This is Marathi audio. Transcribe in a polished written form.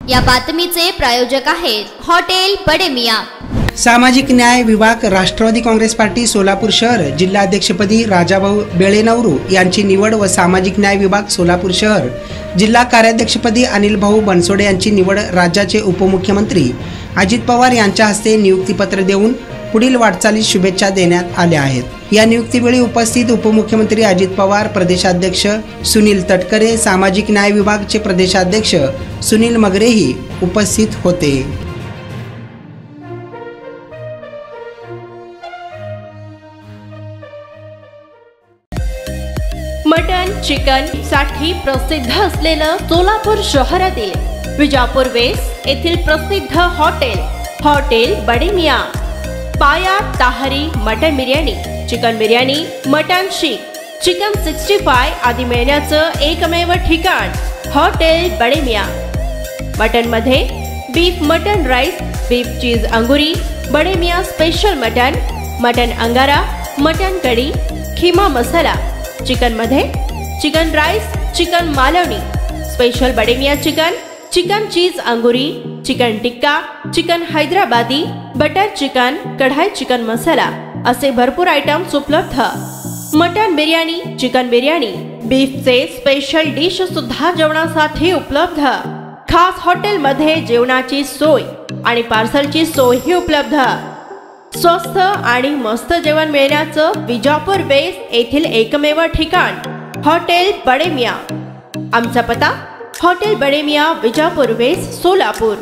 या बातमीचे प्रायोजक आहेत हॉटेल बडे मियां। सामाजिक न्याय विभाग राष्ट्रवादी काँग्रेस पार्टी सोलापूर शहर जिल्हाध्यक्षपदी राजाभाऊ बेळेनवरू यांची निवड व सामाजिक न्याय विभाग सोलापूर शहर जिल्हा कार्याध्यक्षपदी अनिल भाऊ बनसोडे यांची निवड राज्याचे उपमुख्यमंत्री अजित पवार यांच्या हस्ते नियुक्तीपत्र देऊन पुढील वाटचालीस शुभेच्छा देण्यात आल्या आहेत। या नियुक्तीवेळी उपस्थित उपमुख्यमंत्री अजित पवार, प्रदेशाध्यक्ष सुनील तटकरे, सामाजिक न्याय विभागचे प्रदेशाध्यक्ष सुनील मगरेही उपस्थित होते। मटन चिकन साठी प्रसिद्ध असलेलं सोलापूर शहरातील विजापूर वेस्ट येथील प्रसिद्ध हॉटेल बडे मियां। पाया ताहरी mutton biryani, chicken biryani, mutton शीख, चिकन 65 आदी मिळण्याचं एकमेव ठिकाण हॉटेल बडे मियां। मटन मध्ये beef mutton rice, beef cheese अंगुरी, बडे मियां स्पेशल मटन अंगारा, मटन कढी, खीमा मसाला। चिकन मध्ये chicken rice, chicken Malvani, special Bade Miyan chicken cheese अंगुरी, chicken tikka, chicken Hyderabadi, butter chicken, कढाई चिकन मसाला असे भरपूर आयटम्स उपलब्ध। मटन बिर्याणी, चिकन बिर्याणी, बीफचे स्पेशल डिश सुद्धा जेवणासाठी उपलब्ध। खास हॉटेल मध्ये जेवणाची सोय आणि पार्सलची सोयही उपलब्ध। स्वस्त आणि मस्त जेवण मिळण्याचं विजापूर वेस्ट येथील एकमेव ठिकाण हॉटेल बडे मियां। आमचा पत्ता हॉटेल बडे मियां, विजापूर वेस्ट, सोलापूर।